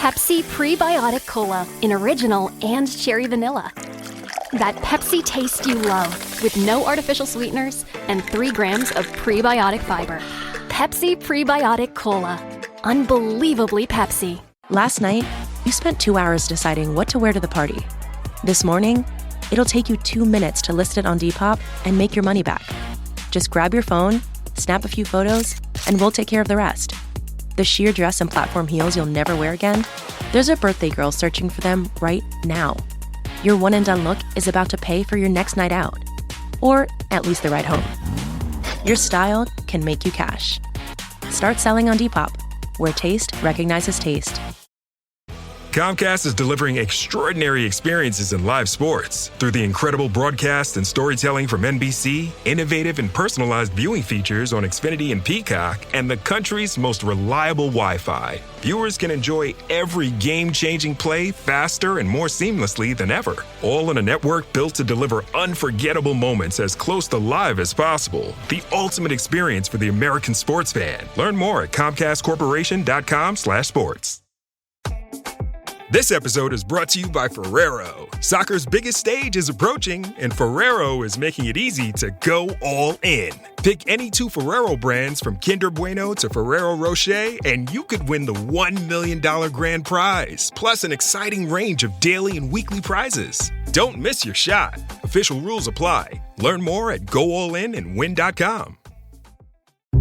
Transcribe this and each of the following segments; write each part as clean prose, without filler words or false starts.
Pepsi Prebiotic Cola in original and cherry vanilla. That Pepsi taste you love with no artificial sweeteners and 3 grams of prebiotic fiber. Pepsi Prebiotic Cola. Unbelievably Pepsi. Last night, you spent 2 hours deciding what to wear to the party. This morning, it'll take you 2 minutes to list it on Depop and make your money back. Just grab your phone, snap a few photos, and we'll take care of the rest. The sheer dress and platform heels you'll never wear again? There's a birthday girl searching for them right now. Your one-and-done look is about to pay for your next night out. Or at least the ride home. Your style can make you cash. Start selling on Depop, where taste recognizes taste. Comcast is delivering extraordinary experiences in live sports. Through the incredible broadcast and storytelling from NBC, innovative and personalized viewing features on Xfinity and Peacock, and the country's most reliable Wi-Fi, viewers can enjoy every game-changing play faster and more seamlessly than ever. All on a network built to deliver unforgettable moments as close to live as possible. The ultimate experience for the American sports fan. Learn more at ComcastCorporation.com/sports. This episode is brought to you by Ferrero. Soccer's biggest stage is approaching, and Ferrero is making it easy to go all in. Pick any 2 Ferrero brands from Kinder Bueno to Ferrero Rocher, and you could win the $1 million grand prize, plus an exciting range of daily and weekly prizes. Don't miss your shot. Official rules apply. Learn more at GoAllInAndWin.com.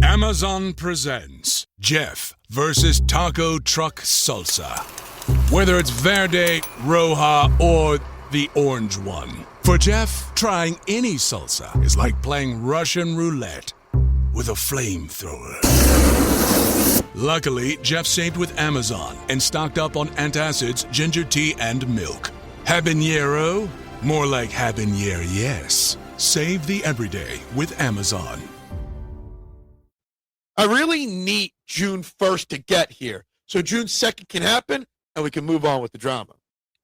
Amazon presents Jeff versus Taco Truck Salsa. Whether it's Verde, Roja, or the orange one. For Jeff, trying any salsa is like playing Russian roulette with a flamethrower. Luckily, Jeff saved with Amazon and stocked up on antacids, ginger tea, and milk. Habanero? More like habanero, yes. Save the everyday with Amazon. I really need June 1st to get here so June 2nd can happen and we can move on with the drama.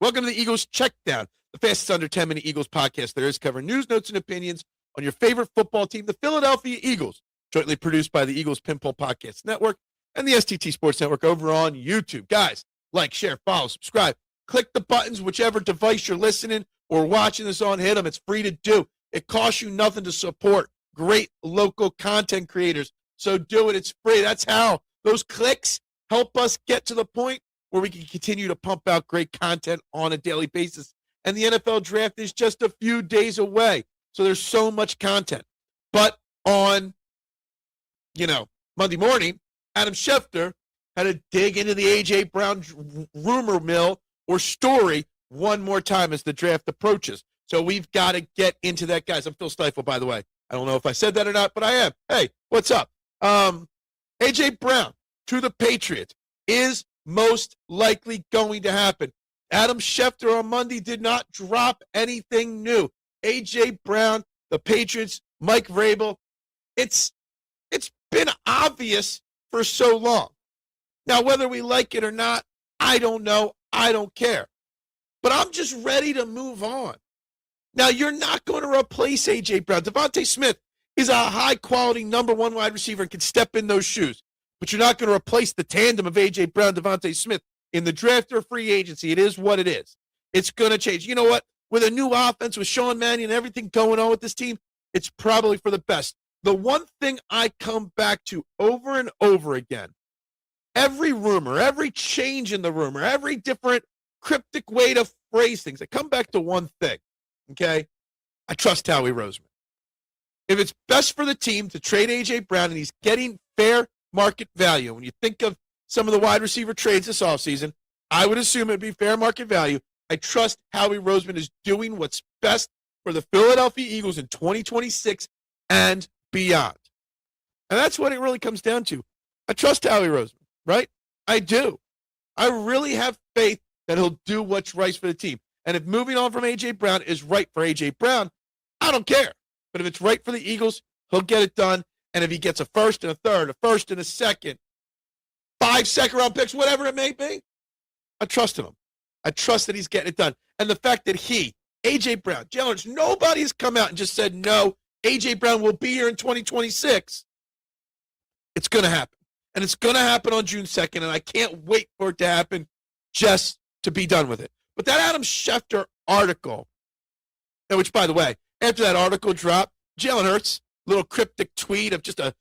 Welcome to the Eagles Checkdown, the fastest under 10-minute Eagles podcast there is, covering news, notes, and opinions on your favorite football team, the Philadelphia Eagles, jointly produced by the Eagles Pinball Podcast Network and the STT Sports Network over on YouTube. Guys, like, share, follow, subscribe. Click the buttons, whichever device you're listening or watching this on, hit them. It's free to do. It costs you nothing to support great local content creators. So do it. It's free. That's how those clicks help us get to the point where we can continue to pump out great content on a daily basis. And the NFL draft is just a few days away. So there's so much content. But on, Monday morning, Adam Schefter had to dig into the A.J. Brown rumor mill or story one more time as the draft approaches. So we've got to get into that, guys. I'm Phil Stifle, by the way. I don't know if I said that or not, but I am. Hey, what's up? A.J. Brown to the Patriots is most likely going to happen. Adam Schefter on Monday did not drop anything new. A.J. Brown, the Patriots, Mike Vrabel, it's been obvious for so long. Now, whether we like it or not, I don't know. I don't care. But I'm just ready to move on. Now, you're not going to replace A.J. Brown. Devontae Smith is a high-quality number 1 wide receiver and can step in those shoes. But you're not going to replace the tandem of A.J. Brown, Devontae Smith in the draft or free agency. It is what it is. It's going to change. You know what? With a new offense, with Sean Mannion and everything going on with this team, it's probably for the best. The one thing I come back to over and over again, every rumor, every change in the rumor, every different cryptic way to phrase things, I come back to one thing, okay? I trust Howie Roseman. If it's best for the team to trade A.J. Brown and he's getting fair market value, when you think of some of the wide receiver trades this offseason, I would assume it'd be fair market value. I trust Howie Roseman is doing what's best for the Philadelphia Eagles in 2026 and beyond. And that's what it really comes down to. I trust Howie Roseman, right? I do. I really have faith that he'll do what's right for the team. And if moving on from A.J. Brown is right for A.J. Brown, I don't care. But if it's right for the Eagles, he'll get it done. And if he gets a first and a third, a first and a second, 5 second-round picks, whatever it may be, I trust him. I trust that he's getting it done. And the fact that he, A.J. Brown, Jalen Hurts, nobody has come out and just said, no, A.J. Brown will be here in 2026. It's going to happen. And it's going to happen on June 2nd, and I can't wait for it to happen just to be done with it. But that Adam Schefter article, which, by the way, after that article dropped, Jalen Hurts, little cryptic tweet of just a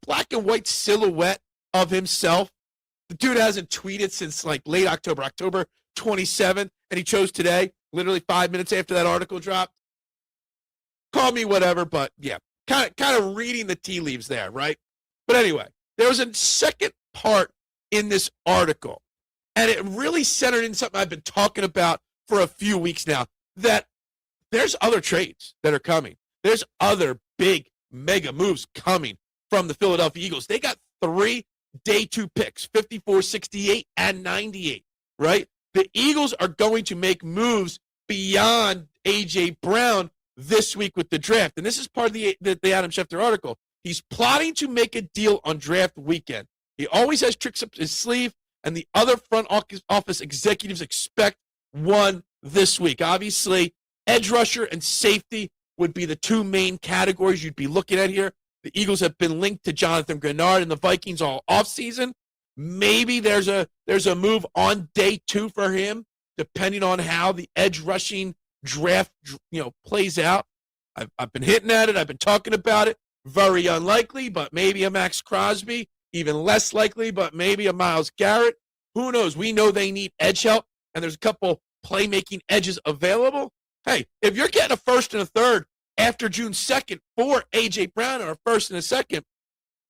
black and white silhouette of himself. The dude hasn't tweeted since like late October 27th, and he chose today, literally 5 minutes after that article dropped. Call me whatever, but yeah, kind of reading the tea leaves there, right? But anyway, there was a second part in this article, and it really centered in something I've been talking about for a few weeks now, that there's other trades that are coming. There's other big mega moves coming from the Philadelphia Eagles. They got 3 day 2 picks, 54, 68, and 98, right? The Eagles are going to make moves beyond A.J. Brown this week with the draft. And this is part of the Adam Schefter article. He's plotting to make a deal on draft weekend. He always has tricks up his sleeve, and the other front office executives expect one this week. Obviously, edge rusher and safety would be the 2 main categories you'd be looking at here. The Eagles have been linked to Jonathan Grenard and the Vikings all offseason. Maybe there's a move on day 2 for him, depending on how the edge rushing draft plays out. I've been hitting at it. I've been talking about it. Very unlikely, but maybe a Max Crosby. Even less likely, but maybe a Myles Garrett. Who knows? We know they need edge help, and there's a couple playmaking edges available. Hey, if you're getting a first and a third after June 2nd for A.J. Brown, or a first and a second,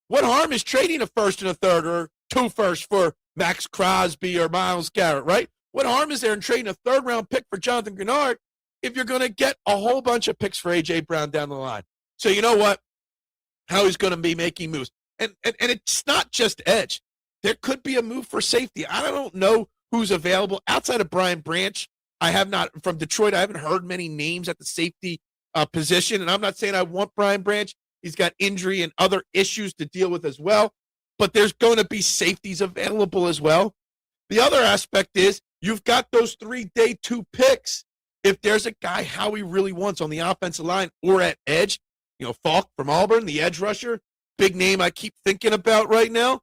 what harm is trading a first and a third or 2 firsts for Max Crosby or Myles Garrett, right? What harm is there in trading a third-round pick for Jonathan Grenard if you're going to get a whole bunch of picks for A.J. Brown down the line? So you know what? How he's going to be making moves. And it's not just edge. There could be a move for safety. I don't know who's available. Outside of Brian Branch, I have not, from Detroit, I haven't heard many names at the safety position. And I'm not saying I want Brian Branch. He's got injury and other issues to deal with as well. But there's going to be safeties available as well. The other aspect is you've got those 3 day 2 picks. If there's a guy Howie really wants on the offensive line or at edge, Falk from Auburn, the edge rusher, big name I keep thinking about right now.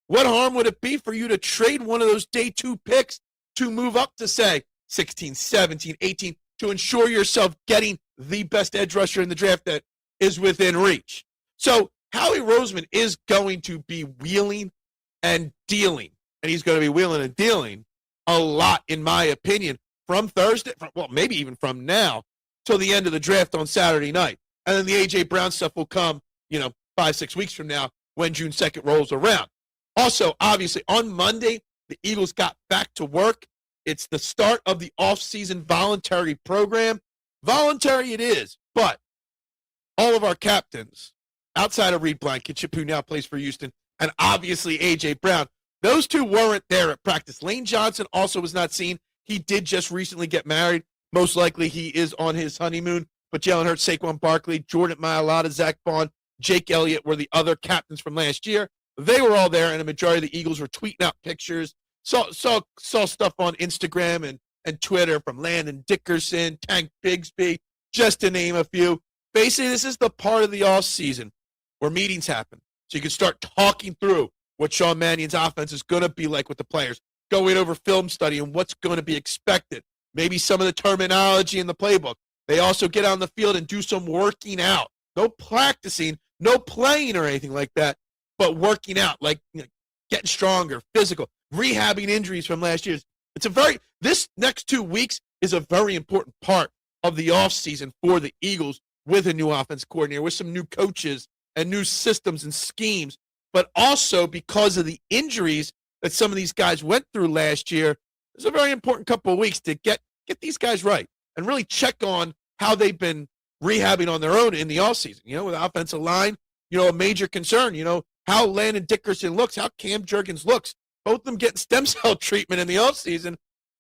What harm would it be for you to trade one of those day 2 picks to move up to, say, 16, 17, 18, to ensure yourself getting the best edge rusher in the draft that is within reach? So Howie Roseman is going to be wheeling and dealing, and he's going to be wheeling and dealing a lot, in my opinion, from Thursday, maybe even from now till the end of the draft on Saturday night. And then the A.J. Brown stuff will come, 5-6 weeks from now when June 2nd rolls around. Also, obviously, on Monday, the Eagles got back to work. It's the start of the offseason voluntary program. Voluntary it is, but all of our captains, outside of Reed Blankenship, who now plays for Houston, and obviously A.J. Brown, those 2 weren't there at practice. Lane Johnson also was not seen. He did just recently get married. Most likely he is on his honeymoon. But Jalen Hurts, Saquon Barkley, Jordan Mailata, Zach Bond, Jake Elliott were the other captains from last year. They were all there, and a majority of the Eagles were tweeting out pictures. Saw stuff on Instagram and Twitter from Landon Dickerson, Tank Bigsby, just to name a few. Basically, this is the part of the offseason where meetings happen. So you can start talking through what Sean Mannion's offense is going to be like with the players, going over film study and what's going to be expected, maybe some of the terminology in the playbook. They also get on the field and do some working out. No practicing, no playing or anything like that, but working out, like getting stronger, physical, rehabbing injuries from last year's. This next 2 weeks is a very important part of the offseason for the Eagles, with a new offense coordinator, with some new coaches and new systems and schemes, but also because of the injuries that some of these guys went through last year. It's a very important couple of weeks to get these guys right and really check on how they've been rehabbing on their own in the offseason. With the offensive line, a major concern, how Landon Dickerson looks, how Cam Jurgens looks, both of them getting stem cell treatment in the offseason.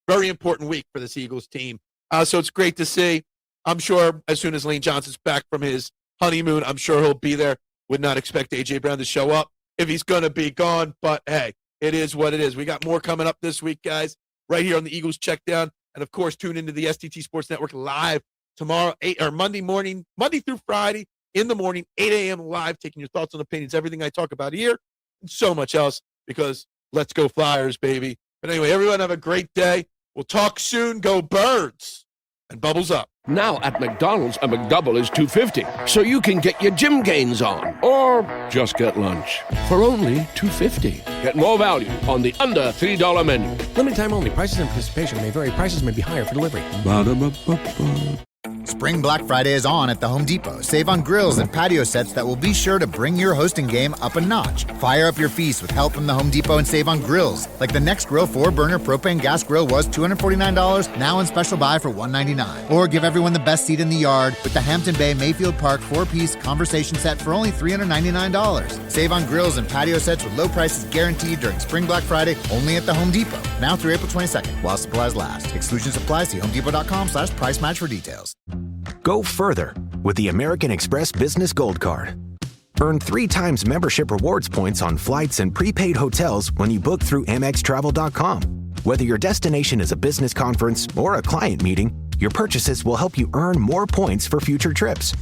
Very important week for this Eagles team. So it's great to see. I'm sure as soon as Lane Johnson's back from his honeymoon, I'm sure he'll be there. Would not expect A.J. Brown to show up if he's going to be gone. But, hey, it is what it is. We got more coming up this week, guys, right here on the Eagles Checkdown. And, of course, tune into the STT Sports Network live tomorrow, Monday morning, Monday through Friday in the morning, 8 a.m. live, taking your thoughts and opinions, everything I talk about here, and so much else, because let's go Flyers, baby. But anyway, everyone have a great day. We'll talk soon. Go Birds. And bubbles up. Now at McDonald's, a McDouble is $2.50, so you can get your gym gains on. Or just get lunch for only $2.50. Get more value on the under $3 menu. Limited time only. Prices and participation may vary. Prices may be higher for delivery. Ba-da-ba-ba-ba. Spring Black Friday is on at the Home Depot. Save on grills and patio sets that will be sure to bring your hosting game up a notch. Fire up your feast with help from the Home Depot and save on grills. Like the Next Grill 4-burner propane gas grill was $249, now in special buy for $199. Or give everyone the best seat in the yard with the Hampton Bay Mayfield Park 4-piece conversation set for only $399. Save on grills and patio sets with low prices guaranteed during Spring Black Friday only at the Home Depot. Now through April 22nd, while supplies last. Exclusions apply. See homedepot.com/price match for details. Go further with the American Express Business Gold Card. Earn 3 times membership rewards points on flights and prepaid hotels when you book through AmexTravel.com. Whether your destination is a business conference or a client meeting, your purchases will help you earn more points for future trips.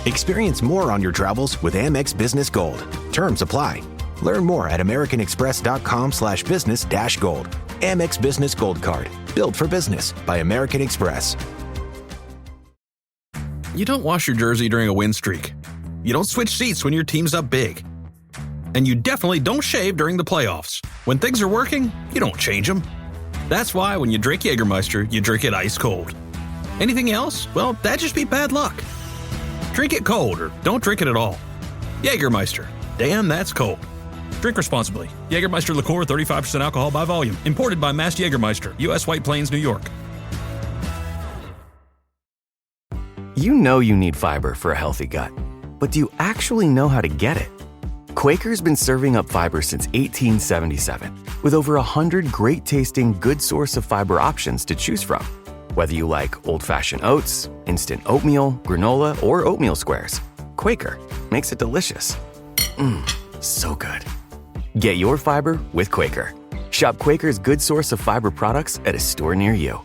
Experience more on your travels with Amex Business Gold. Terms apply. Learn more at americanexpress.com/business-gold. Amex Business Gold Card. Built for business by American Express. You don't wash your jersey during a win streak. You don't switch seats when your team's up big. And you definitely don't shave during the playoffs. When things are working, you don't change them. That's why when you drink Jägermeister, you drink it ice cold. Anything else? Well, that'd just be bad luck. Drink it cold or don't drink it at all. Jägermeister. Damn, that's cold. Drink responsibly. Jägermeister liqueur, 35% alcohol by volume. Imported by Mast Jägermeister, U.S. White Plains, New York. You know you need fiber for a healthy gut, but do you actually know how to get it? Quaker's been serving up fiber since 1877, with over 100 great-tasting, good source of fiber options to choose from. Whether you like old-fashioned oats, instant oatmeal, granola, or oatmeal squares, Quaker makes it delicious. So good. Get your fiber with Quaker. Shop Quaker's good source of fiber products at a store near you.